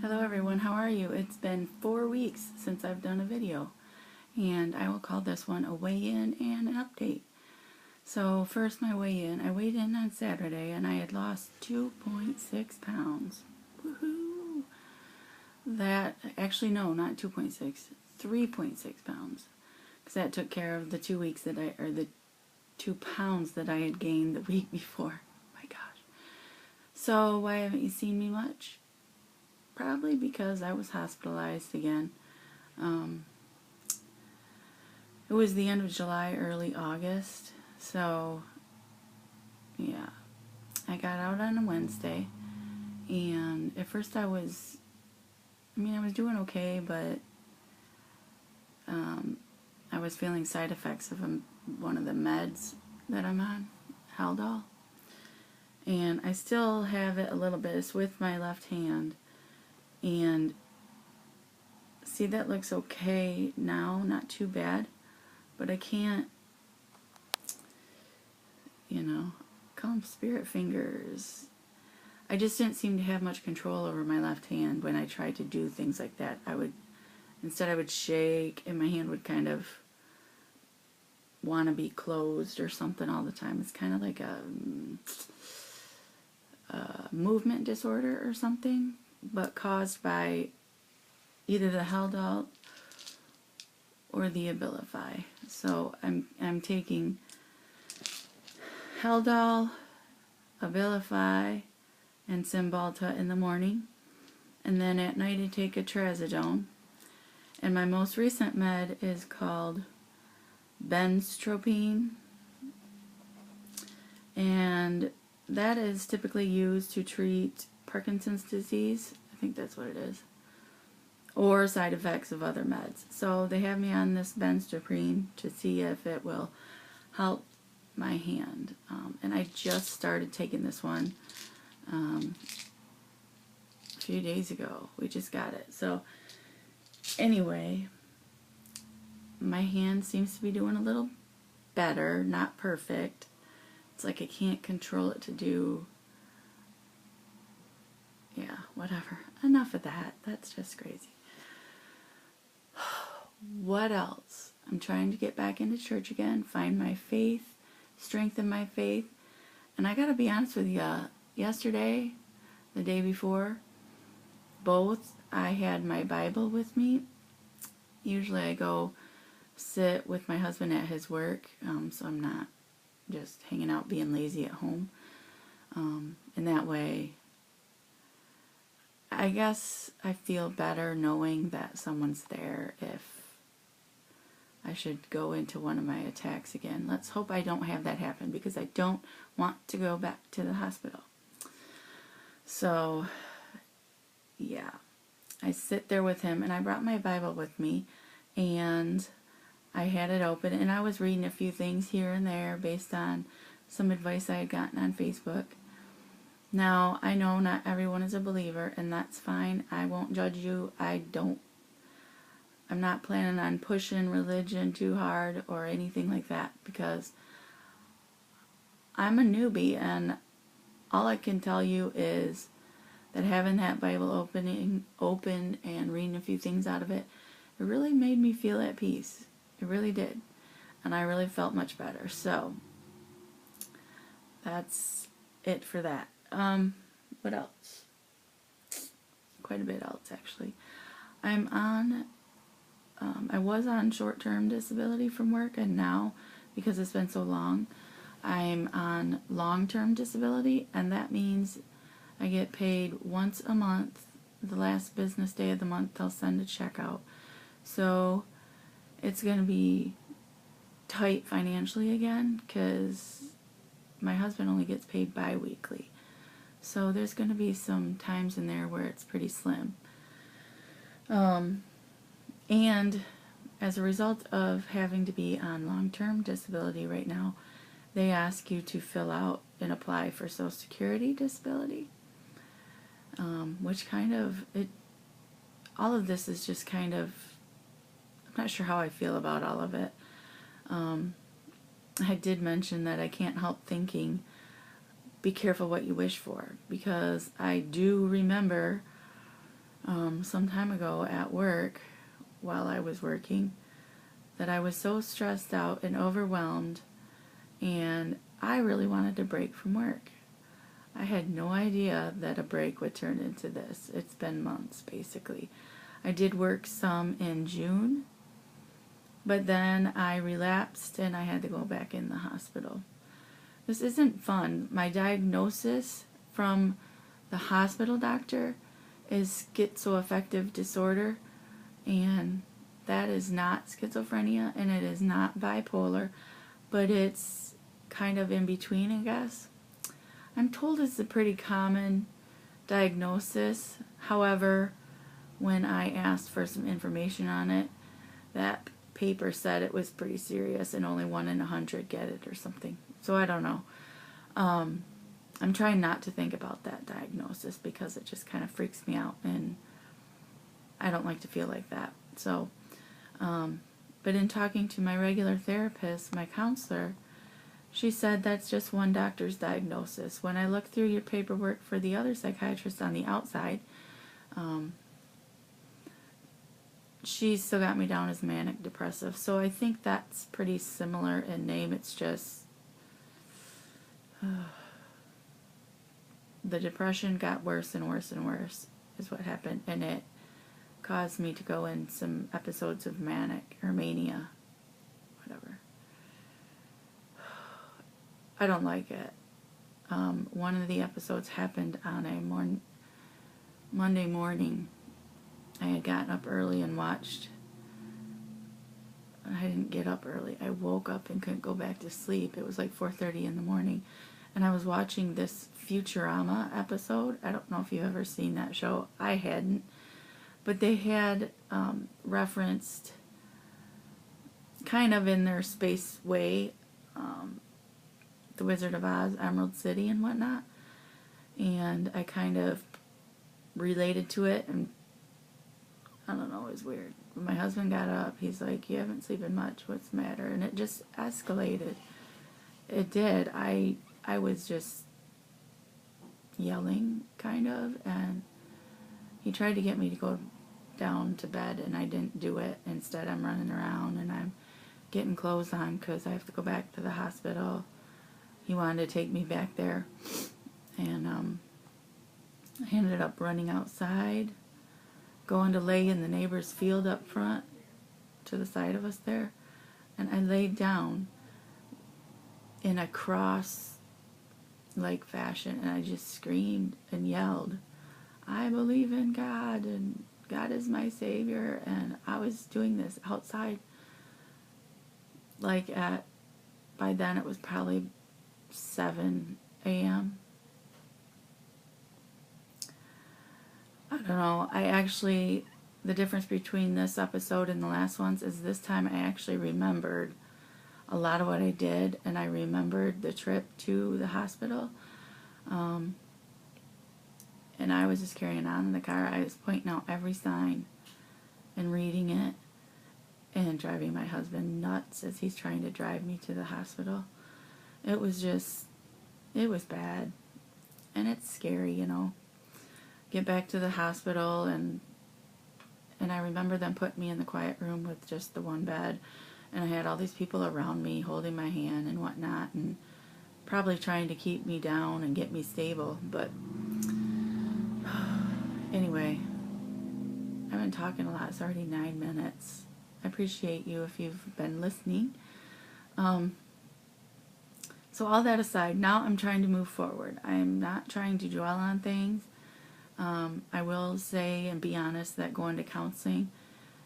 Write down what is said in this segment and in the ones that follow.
Hello everyone, how are you? It's been 4 weeks since I've done a video, and I will call this one a weigh-in and an update. So first, my weigh-in. I weighed in on Saturday and I had lost 2.6 pounds. Woohoo! That, actually no, not 2.6, 3.6 pounds. Because that took care of the 2 weeks that the 2 pounds that I had gained the week before. My gosh. So why haven't you seen me much? Probably because I was hospitalized again. It was the end of July, early August. So, yeah. I got out on a Wednesday. And at first I was doing okay, but I was feeling side effects of one of the meds that I'm on, Haldol. And I still have it a little bit. It's with my left hand. And see, that looks okay now, not too bad, but I can't, call them spirit fingers. I just didn't seem to have much control over my left hand when I tried to do things like that. Instead I would shake and my hand would kind of want to be closed or something all the time. It's kind of like a movement disorder or something, but caused by either the Haldol or the Abilify. So I'm taking Haldol, Abilify, and Cymbalta in the morning, and then at night I take a Trazodone. And my most recent med is called Benztropine, and that is typically used to treat Parkinson's disease. I think that's what it is. Or side effects of other meds. So they have me on this Benztropine to see if it will help my hand. And I just started taking this one a few days ago. We just got it. So anyway, my hand seems to be doing a little better, not perfect. It's like I can't control it to do, whatever. Enough of that. That's just crazy. What else? I'm trying to get back into church again, find my faith, strengthen my faith. And I gotta be honest with you, yesterday, the day before, both, I had my Bible with me. Usually I go sit with my husband at his work, so I'm not just hanging out being lazy at home. And that way, I guess I feel better knowing that someone's there if I should go into one of my attacks again. Let's hope I don't have that happen, because I don't want to go back to the hospital. So, yeah. I sit there with him, and I brought my Bible with me, and I had it open, and I was reading a few things here and there based on some advice I had gotten on Facebook. Now, I know not everyone is a believer, and that's fine. I won't judge you. I'm not planning on pushing religion too hard or anything like that, because I'm a newbie, and all I can tell you is that having that Bible open and reading a few things out of it, it really made me feel at peace. It really did. And I really felt much better. So, that's it for that. What else? Quite a bit else, actually. I was on short-term disability from work, and now, because it's been so long, I'm on long-term disability, and that means I get paid once a month. The last business day of the month, they'll send a check out. So it's going to be tight financially again, because my husband only gets paid bi-weekly. So there's going to be some times in there where it's pretty slim. And as a result of having to be on long-term disability right now, they ask you to fill out and apply for Social Security disability, which all of this is just kind of, I'm not sure how I feel about all of it. I did mention that I can't help thinking, be careful what you wish for, because I do remember some time ago at work, while I was working, that I was so stressed out and overwhelmed, and I really wanted to break from work. I had no idea that a break would turn into this. It's been months, basically. I did work some in June, but then I relapsed and I had to go back in the hospital. This isn't fun. My diagnosis from the hospital doctor is schizoaffective disorder, and that is not schizophrenia, and it is not bipolar, but it's kind of in between, I guess. I'm told it's a pretty common diagnosis. However, when I asked for some information on it, that paper said it was pretty serious and only 1 in 100 get it or something. So I don't know. I'm trying not to think about that diagnosis because it just kind of freaks me out, and I don't like to feel like that. So, but in talking to my regular therapist, my counselor, she said that's just one doctor's diagnosis. When I looked through your paperwork for the other psychiatrist on the outside, she still got me down as manic depressive. So I think that's pretty similar in name. It's just the depression got worse and worse and worse is what happened, and it caused me to go in some episodes of manic or mania, whatever. I don't like it. One of the episodes happened on a Monday morning. I had gotten up early and watched. I didn't get up early. I woke up and couldn't go back to sleep. It was like 4:30 in the morning. And I was watching this Futurama episode. I don't know if you've ever seen that show. I hadn't. But they had referenced, kind of in their space way, The Wizard of Oz, Emerald City and whatnot. And I kind of related to it, and I don't know, it was weird. When my husband got up, he's like, "You haven't sleeping much, what's the matter?" And it just escalated. It did. I was just yelling, kind of, and he tried to get me to go down to bed, and I didn't do it. Instead, I'm running around, and I'm getting clothes on because I have to go back to the hospital. He wanted to take me back there, and I ended up running outside, going to lay in the neighbor's field up front to the side of us there, and I laid down in a cross-like fashion, and I just screamed and yelled, "I believe in God, and God is my Savior." And I was doing this outside, like by then it was probably 7 a.m. I don't know. The difference between this episode and the last ones is this time I actually remembered a lot of what I did, and I remembered the trip to the hospital. And I was just carrying on in the car. I was pointing out every sign and reading it and driving my husband nuts as he's trying to drive me to the hospital. It was bad. And it's scary, you know. Get back to the hospital, and I remember them putting me in the quiet room with just the one bed, and I had all these people around me holding my hand and whatnot, and probably trying to keep me down and get me stable. But anyway, I've been talking a lot. It's already 9 minutes. I appreciate you if you've been listening. So all that aside, now I'm trying to move forward. I'm not trying to dwell on things. I will say and be honest that going to counseling,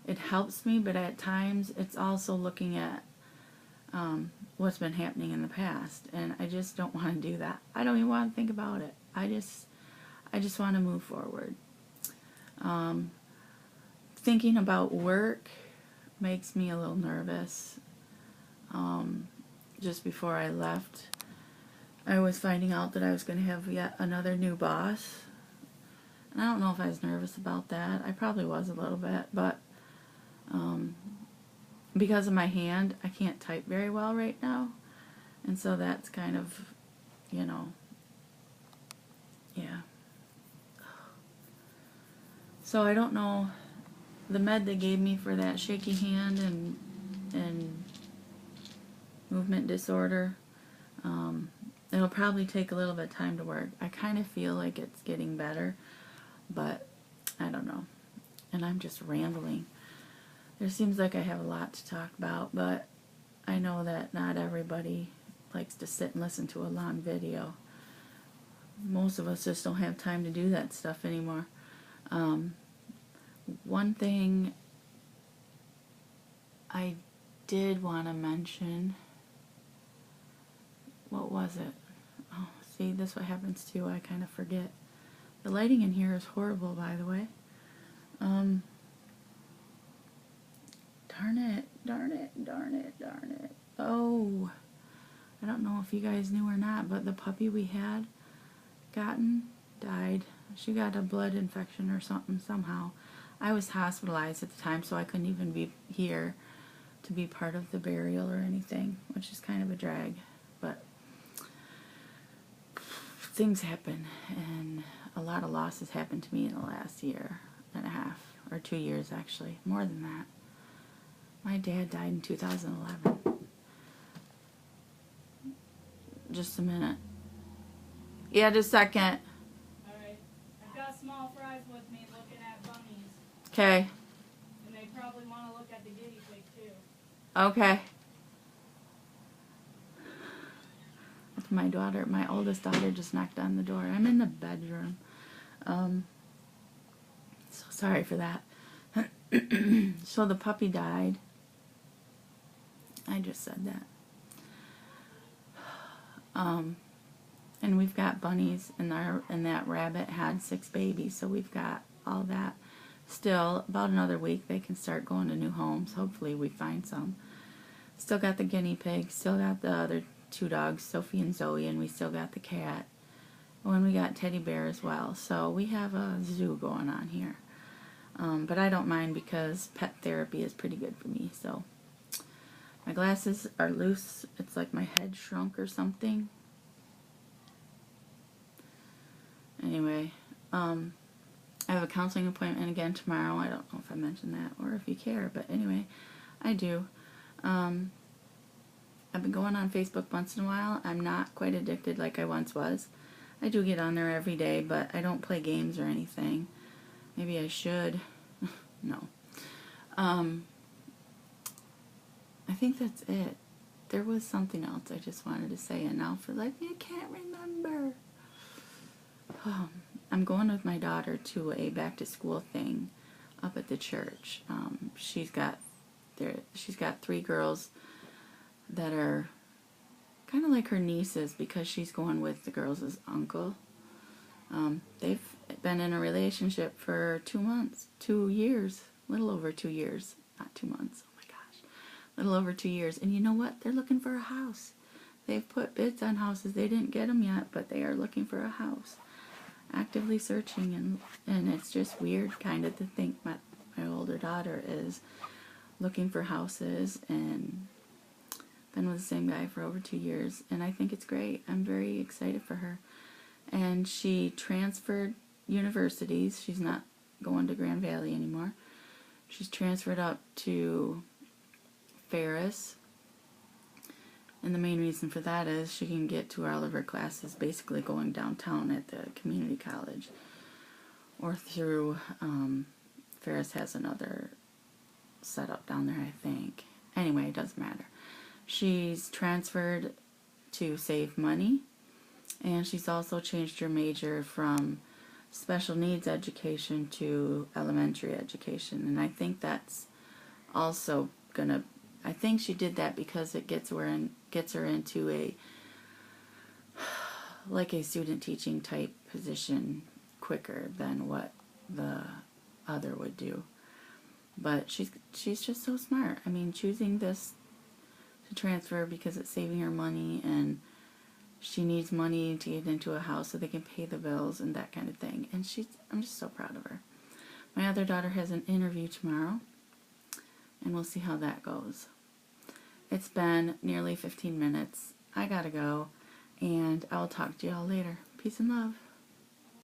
it helps me, but at times it's also looking at what's been happening in the past, and I just don't want to do that. I don't even want to think about it. I just want to move forward. Thinking about work makes me a little nervous. Just before I left, I was finding out that I was going to have yet another new boss. And I don't know if I was nervous about that. I probably was a little bit, but because of my hand, I can't type very well right now. And so that's kind of, yeah. So I don't know, the med they gave me for that shaky hand and movement disorder, it'll probably take a little bit of time to work. I kind of feel like it's getting better, but I don't know. And I'm just rambling. There seems like I have a lot to talk about, but I know that not everybody likes to sit and listen to a long video. Most of us just don't have time to do that stuff anymore. One thing I did want to mention, what was it? Oh, see, this is what happens too. I kind of forget. The lighting in here is horrible, by the way. Darn it, darn it, darn it, darn it. Oh, I don't know if you guys knew or not, but the puppy we had gotten died. She got a blood infection or something somehow. I was hospitalized at the time, so I couldn't even be here to be part of the burial or anything, which is kind of a drag. But things happen, and a lot of losses happened to me in the last year and a half, or 2 years actually, more than that. My dad died in 2011. Just a minute. Yeah, just a second. Alright. I've got small fries with me looking at bunnies. Okay. And they probably want to look at the guinea pig too. Okay. My daughter, my oldest daughter, just knocked on the door. I'm in the bedroom. So sorry for that. So the puppy died. I just said that. And we've got bunnies, and that rabbit had 6 babies, so we've got all that. Still, about another week, they can start going to new homes. Hopefully we find some. Still got the guinea pig, still got the other 2 dogs, Sophie and Zoe, and we still got the cat. And we got teddy bear as well. So we have a zoo going on here. But I don't mind because pet therapy is pretty good for me. So my glasses are loose. It's like my head shrunk or something. Anyway, I have a counseling appointment again tomorrow. I don't know if I mentioned that or if you care, but anyway, I do. I've been going on Facebook once in a while. I'm not quite addicted like I once was. I do get on there every day, but I don't play games or anything. Maybe I should. No. I think that's it. There was something else I just wanted to say, and now for life I can't remember. I'm going with my daughter to a back-to-school thing up at the church. She's got 3 girls that are kind of like her nieces because she's going with the girls' uncle. They've been in a relationship for 2 months, 2 years, a little over 2 years, not 2 months, oh my gosh, a little over 2 years. And you know what? They're looking for a house. They've put bids on houses. They didn't get them yet, but they are looking for a house, actively searching, and it's just weird kind of to think my older daughter is looking for houses and been with the same guy for over 2 years, and I think it's great. I'm very excited for her. And she transferred universities. She's not going to Grand Valley anymore. She's transferred up to Ferris, and the main reason for that is she can get to all of her classes basically going downtown at the community college, or through Ferris has another setup down there, I think. Anyway, it doesn't matter. She's transferred to save money, and she's also changed her major from special needs education to elementary education, and I think that's also gonna, I think she did that because it gets her into a like a student teaching type position quicker than what the other would do. But she's just so smart. I mean, choosing this to transfer because it's saving her money, and she needs money to get into a house so they can pay the bills and that kind of thing. And I'm just so proud of her. My other daughter has an interview tomorrow, and we'll see how that goes. It's been nearly 15 minutes. I gotta go, and I'll talk to y'all later. Peace and love.